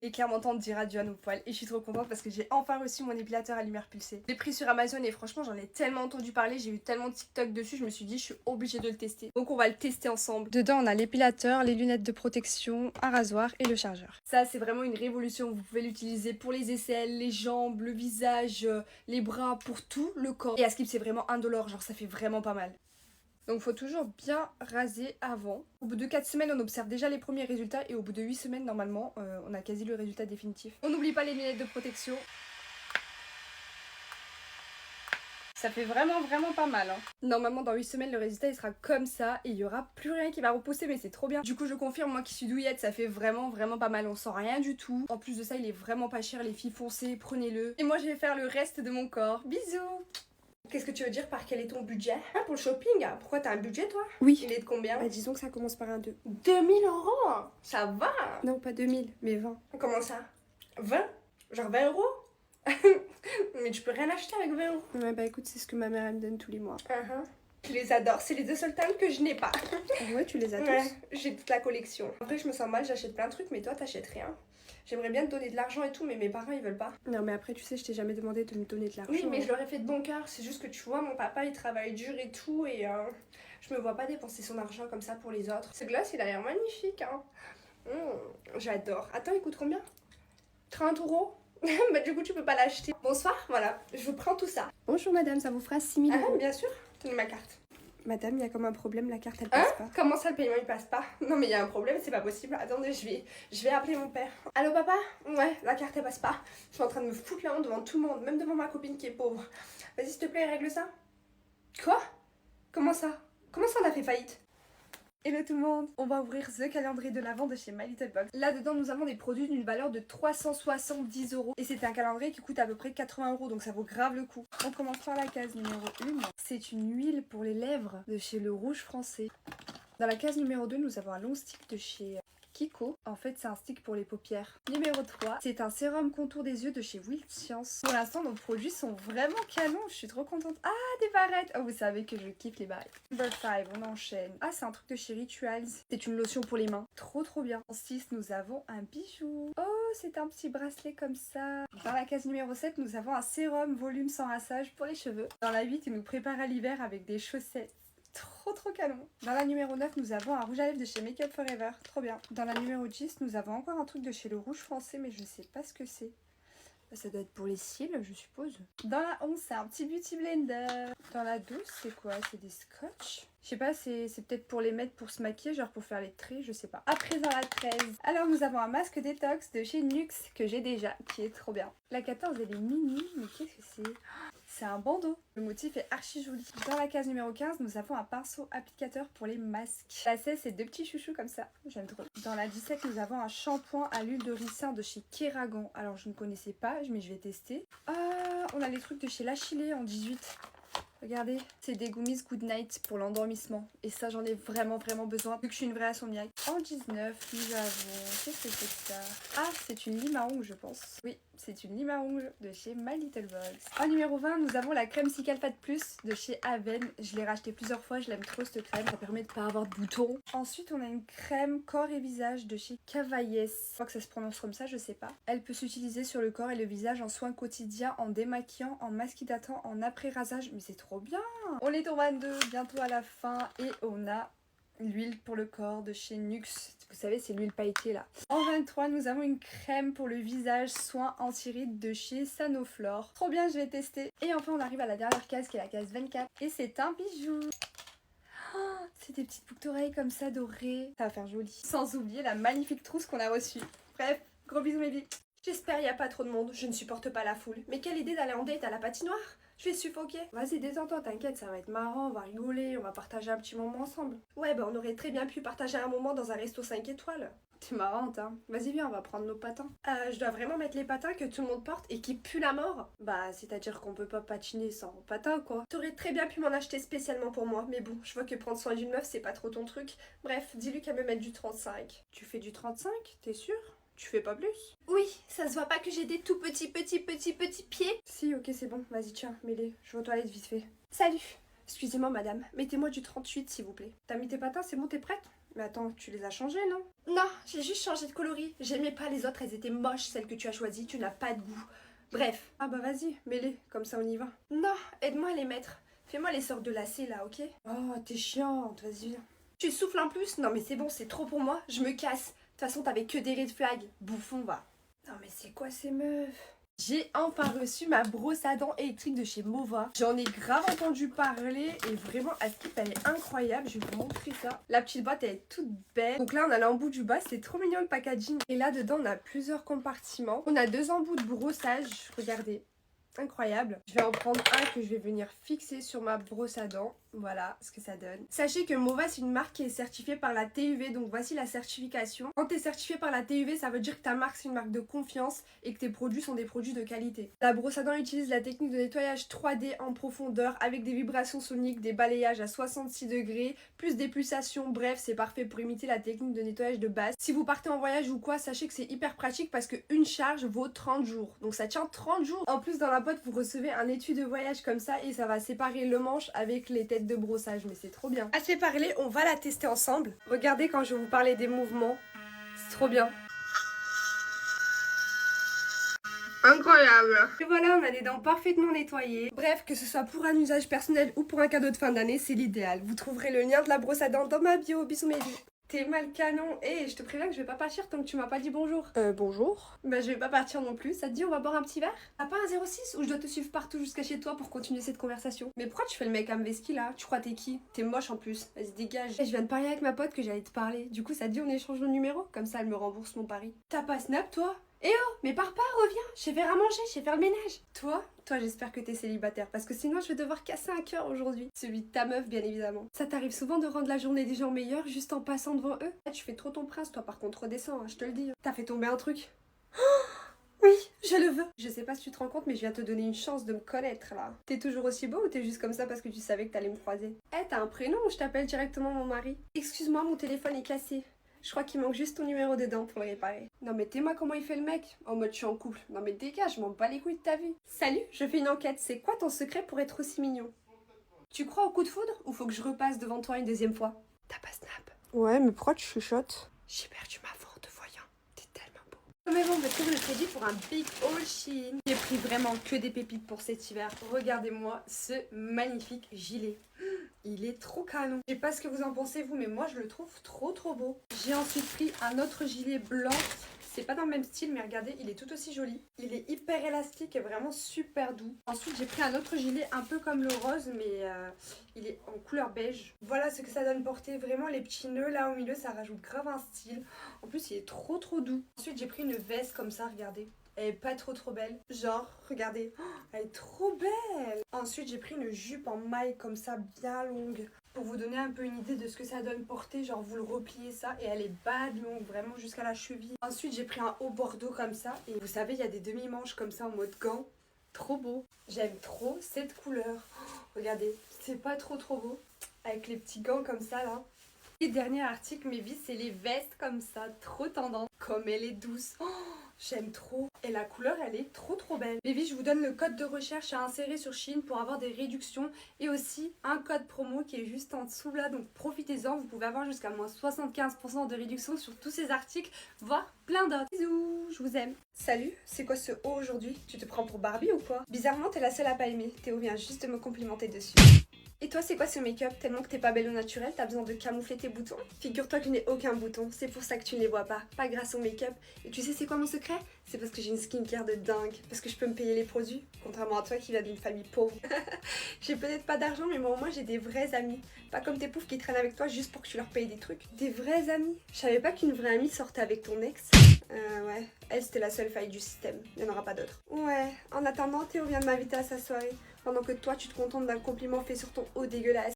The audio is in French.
Et clairement, tente dira du à nos poils. Et je suis trop contente parce que j'ai enfin reçu mon épilateur à lumière pulsée. Je l'ai pris sur Amazon et franchement, j'en ai tellement entendu parler. J'ai eu tellement de TikTok dessus. Je me suis dit, je suis obligée de le tester. Donc, on va le tester ensemble. Dedans, on a l'épilateur, les lunettes de protection, un rasoir et le chargeur. Ça, c'est vraiment une révolution. Vous pouvez l'utiliser pour les aisselles, les jambes, le visage, les bras, pour tout le corps. Et à Skip, c'est vraiment indolore. Genre, ça fait vraiment pas mal. Donc faut toujours bien raser avant. Au bout de 4 semaines, on observe déjà les premiers résultats et au bout de 8 semaines, normalement, on a quasi le résultat définitif. On n'oublie pas les lunettes de protection. Ça fait vraiment pas mal. Hein. Normalement, dans 8 semaines, le résultat il sera comme ça et il y aura plus rien qui va repousser, mais c'est trop bien. Du coup, je confirme, moi qui suis douillette, ça fait vraiment pas mal. On sent rien du tout. En plus de ça, il est vraiment pas cher, les filles, foncez, prenez-le. Et moi, je vais faire le reste de mon corps. Bisous! Qu'est-ce que tu veux dire par quel est ton budget? Ah, pour le shopping? Pourquoi t'as un budget toi? Oui. Il est de combien? Bah, disons que ça commence par un 2. 2000 €? Ça va? Non, pas 2000, mais 20. Comment ça? 20? Genre 20 €? Mais tu peux rien acheter avec 20 €. Ouais, bah écoute, c'est ce que ma mère elle me donne tous les mois. Je les adore, c'est les deux seuls timbres que je n'ai pas. Ouais, tu les as tous? Ouais, j'ai toute la collection. Après, je me sens mal, j'achète plein de trucs, mais toi, t'achètes rien. J'aimerais bien te donner de l'argent et tout, mais mes parents ils veulent pas. Non, mais après, tu sais, je t'ai jamais demandé de me donner de l'argent. Oui, mais je leur ai fait de bon cœur. C'est juste que tu vois, mon papa il travaille dur et tout, et je me vois pas dépenser son argent comme ça pour les autres. Ce gloss il a l'air magnifique, hein. J'adore. Attends, il coûte combien? 30 €? Bah, du coup, tu peux pas l'acheter. Bonsoir, voilà, je vous prends tout ça. Bonjour madame, ça vous fera 6000 Ah, €. bien sûr, tenez ma carte. Madame, il y a comme un problème, la carte elle Hein? passe pas. Comment ça le paiement il passe pas? Non mais il y a un problème, c'est pas possible. Attendez, je vais appeler mon père. Allô papa? Ouais, la carte elle passe pas. Je suis en train de me foutre la honte devant tout le monde, même devant ma copine qui est pauvre. Vas-y s'il te plaît, règle ça. Quoi? Comment ça? Comment ça on a fait faillite? Hello tout le monde, on va ouvrir The Calendrier de l'Avent de chez My Little Box. Là-dedans, nous avons des produits d'une valeur de 370 €. Et c'est un calendrier qui coûte à peu près 80 €, donc ça vaut grave le coup. On commence par la case numéro 1. C'est une huile pour les lèvres de chez Le Rouge Français. Dans la case numéro 2, nous avons un long stick de chez Kiko. En fait, c'est un stick pour les paupières. Numéro 3, c'est un sérum contour des yeux de chez Wild Science. Pour l'instant, nos produits sont vraiment canons. Je suis trop contente. Ah, des barrettes! Oh, vous savez que je kiffe les barrettes. Number 5, on enchaîne. Ah, c'est un truc de chez Rituals. C'est une lotion pour les mains. Trop bien. En 6, nous avons un bijou. Oh, c'est un petit bracelet comme ça. Dans la case numéro 7, nous avons un sérum volume sans rinçage pour les cheveux. Dans la 8, il nous prépare à l'hiver avec des chaussettes. Trop canon. Dans la numéro 9, nous avons un rouge à lèvres de chez Make Up Forever. Trop bien. Dans la numéro 10, nous avons encore un truc de chez Le Rouge Français, mais je sais pas ce que c'est. Ça doit être pour les cils, je suppose. Dans la 11, c'est un petit beauty blender. Dans la 12, c'est quoi? C'est des scotch. Je sais pas, c'est peut-être pour les mettre pour se maquiller, genre pour faire les traits, je sais pas. Après, dans la 13, alors nous avons un masque détox de chez Nux que j'ai déjà, qui est trop bien. La 14, elle est mini, mais qu'est-ce que c'est? C'est un bandeau. Le motif est archi joli. Dans la case numéro 15, nous avons un pinceau applicateur pour les masques. La 16, c'est deux petits chouchous comme ça. J'aime trop. Dans la 17, nous avons un shampoing à l'huile de ricin de chez Keragan. Alors, je ne connaissais pas, mais je vais tester. Ah, on a les trucs de chez La Chilée en 18. Regardez, c'est des gummies Good Night pour l'endormissement. Et ça, j'en ai vraiment besoin, vu que je suis une vraie insomniaque. En 19, nous avons... Qu'est-ce que c'est que ça? Ah, c'est une lime à ongles, je pense. Oui, c'est une lime à ongles de chez My Little Box. En numéro 20, nous avons la crème Cicalfate Plus de chez Aven. Je l'ai rachetée plusieurs fois, je l'aime trop cette crème. Ça permet de pas avoir de boutons. Ensuite, on a une crème corps et visage de chez Cavaillès. Je crois que ça se prononce comme ça, je sais pas. Elle peut s'utiliser sur le corps et le visage en soins quotidiens, en démaquillant, en masque-hydratant, en après-rasage. Mais c'est trop bien. On est au 22, bientôt à la fin. Et on a l'huile pour le corps de chez Nux. Vous savez, c'est l'huile pailletée là. En 23, nous avons une crème pour le visage soin anti-rides de chez Sanoflore. Trop bien, je vais tester. Et enfin, on arrive à la dernière case qui est la case 24. Et c'est un bijou. Oh, c'est des petites boucles d'oreilles comme ça dorées. Ça va faire joli. Sans oublier la magnifique trousse qu'on a reçue. Bref, gros bisous mes vies. J'espère il n'y a pas trop de monde, je ne supporte pas la foule. Mais quelle idée d'aller en date à la patinoire? Je vais suffoquer. Vas-y, détends-toi, t'inquiète, ça va être marrant, on va rigoler, on va partager un petit moment ensemble. Ouais, bah on aurait très bien pu partager un moment dans un resto 5 étoiles. T'es marrante, hein. Vas-y, viens, on va prendre nos patins. Je dois vraiment mettre les patins que tout le monde porte et qui puent la mort? Bah, c'est-à-dire qu'on peut pas patiner sans patins, quoi. T'aurais très bien pu m'en acheter spécialement pour moi, mais bon, je vois que prendre soin d'une meuf, c'est pas trop ton truc. Bref, dis-lui qu'elle me mette du 35. Tu fais du 35? T'es sûre? Tu fais pas plus? Oui, ça se voit pas que j'ai des tout petits pieds. Si, ok, c'est bon. Vas-y, tiens, mets-les. Je vais aux toilettes vite fait. Salut. Excusez-moi, madame. Mettez-moi du 38, s'il vous plaît. T'as mis tes patins, c'est bon, t'es prête? Mais attends, tu les as changées, non? Non, j'ai juste changé de coloris. J'aimais pas les autres, elles étaient moches, celles que tu as choisies, tu n'as pas de goût. Bref. Ah bah vas-y, mets-les, comme ça on y va. Non, aide-moi à les mettre. Fais-moi les sortes de lacets là, ok? Oh, t'es chiante, vas-y, viens. Tu souffles en plus? Non mais c'est bon, c'est trop pour moi, je me casse. De toute façon, t'avais que des red flags. Bouffon, va. Non mais c'est quoi ces meufs? J'ai enfin reçu ma brosse à dents électrique de chez Mova. J'en ai grave entendu parler et vraiment, Askip, elle est incroyable. Je vais vous montrer ça. La petite boîte, elle est toute belle. Donc là, on a l'embout du bas. C'est trop mignon le packaging. Et là, dedans, on a plusieurs compartiments. On a 2 embouts de brossage. Regardez. Incroyable. Je vais en prendre un que je vais venir fixer sur ma brosse à dents. Voilà ce que ça donne. Sachez que Mova, c'est une marque qui est certifiée par la TUV, donc voici la certification. Quand tu es certifié par la TUV, ça veut dire que ta marque, c'est une marque de confiance et que tes produits sont des produits de qualité. La brosse à dents utilise la technique de nettoyage 3D en profondeur avec des vibrations soniques, des balayages à 66 degrés, plus des pulsations. Bref, c'est parfait pour imiter la technique de nettoyage de base. Si vous partez en voyage ou quoi, sachez que c'est hyper pratique parce qu'une charge vaut 30 jours. Donc ça tient 30 jours. En plus, dans la boîte, vous recevez un étui de voyage comme ça et ça va séparer le manche avec les têtes de brossage, mais c'est trop bien. Assez parlé, on va la tester ensemble. Regardez quand je vais vous parler des mouvements, c'est trop bien. Incroyable. Et voilà, on a les dents parfaitement nettoyées. Bref, que ce soit pour un usage personnel ou pour un cadeau de fin d'année, c'est l'idéal. Vous trouverez le lien de la brosse à dents dans ma bio. Bisous mes vies. T'es mal canon. Et je te préviens que je vais pas partir tant que tu m'as pas dit bonjour. Bonjour. Bah je vais pas partir non plus, ça te dit on va boire un petit verre? T'as pas un 06 ou je dois te suivre partout jusqu'à chez toi pour continuer cette conversation? Mais pourquoi tu fais le mec à Mveski là? Tu crois t'es qui? T'es moche en plus, vas-y dégage. Et je viens de parler avec ma pote que j'allais te parler, du coup ça te dit on échange nos numéros? Comme ça elle me rembourse mon pari. T'as pas Snap toi? Eh oh, mais pars pas, reviens, je sais faire à manger, je sais faire le ménage. Toi j'espère que t'es célibataire parce que sinon je vais devoir casser un cœur aujourd'hui. Celui de ta meuf bien évidemment. Ça t'arrive souvent de rendre la journée des gens meilleure juste en passant devant eux? Ah, tu fais trop ton prince toi par contre, redescends, hein, je te le dis. T'as fait tomber un truc. Oui, je le veux. Je sais pas si tu te rends compte mais je viens te donner une chance de me connaître là. T'es toujours aussi beau ou t'es juste comme ça parce que tu savais que t'allais me croiser? Eh, t'as un prénom ou je t'appelle directement mon mari? Excuse-moi, mon téléphone est cassé. Je crois qu'il manque juste ton numéro dedans pour le réparer. Non mais t'es moi comment il fait le mec? En mode je suis en couple. Non mais dégage, je m'en bats les couilles de ta vie. Salut, je fais une enquête. C'est quoi ton secret pour être aussi mignon? Tu crois au coup de foudre ou faut que je repasse devant toi une deuxième fois? T'as pas Snap? Ouais, mais pourquoi tu chuchotes? J'ai perdu ma voix en te voyant. T'es tellement beau. Mais bon, je trouve le crédit pour un big haul Shein. J'ai pris vraiment que des pépites pour cet hiver. Regardez-moi ce magnifique gilet. Il est trop canon. Je sais pas ce que vous en pensez vous, mais moi je le trouve trop beau. J'ai ensuite pris un autre gilet blanc. C'est pas dans le même style, mais regardez, il est tout aussi joli. Il est hyper élastique et vraiment super doux. Ensuite, j'ai pris un autre gilet un peu comme le rose, mais il est en couleur beige. Voilà ce que ça donne porter. Vraiment, les petits nœuds là au milieu, ça rajoute grave un style. En plus, il est trop doux. Ensuite, j'ai pris une veste comme ça, regardez. Elle est pas trop belle. Genre, regardez, oh, elle est trop belle. Ensuite, j'ai pris une jupe en maille comme ça, bien longue. Pour vous donner un peu une idée de ce que ça donne porter, genre vous le repliez ça et elle est bad longue, vraiment jusqu'à la cheville. Ensuite, j'ai pris un haut bordeaux comme ça. Et vous savez, il y a des demi-manches comme ça en mode gant. Trop beau. J'aime trop cette couleur. Oh, regardez, c'est pas trop beau. Avec les petits gants comme ça là. Et dernier article, mes vies, c'est les vestes comme ça, trop tendance. Comme elle est douce. Oh, j'aime trop. Et la couleur, elle est trop belle. Les vies, je vous donne le code de recherche à insérer sur Shein pour avoir des réductions. Et aussi un code promo qui est juste en dessous là. Donc profitez-en. Vous pouvez avoir jusqu'à moins 75% de réduction sur tous ces articles, voire plein d'autres. Bisous, je vous aime. Salut, c'est quoi ce haut aujourd'hui? Tu te prends pour Barbie ou quoi? Bizarrement, t'es la seule à pas aimer. Théo vient juste de me complimenter dessus. Et toi, c'est quoi ce make-up? Tellement que t'es pas belle au naturel, t'as besoin de camoufler tes boutons? Figure-toi que je n'ai aucun bouton, c'est pour ça que tu ne les vois pas grâce au make-up. Et tu sais c'est quoi mon secret? C'est parce que j'ai une skincare de dingue, parce que je peux me payer les produits, contrairement à toi qui viens d'une famille pauvre. J'ai peut-être pas d'argent, mais moi au moins j'ai des vrais amis. Pas comme tes poufs qui traînent avec toi juste pour que tu leur payes des trucs. Des vrais amis? Je savais pas qu'une vraie amie sortait avec ton ex. Ouais, elle c'était la seule faille du système, il n'y en aura pas d'autre. Ouais, en attendant, Théo vient de m'inviter à sa soirée. Pendant que toi, tu te contentes d'un compliment fait sur ton haut dégueulasse.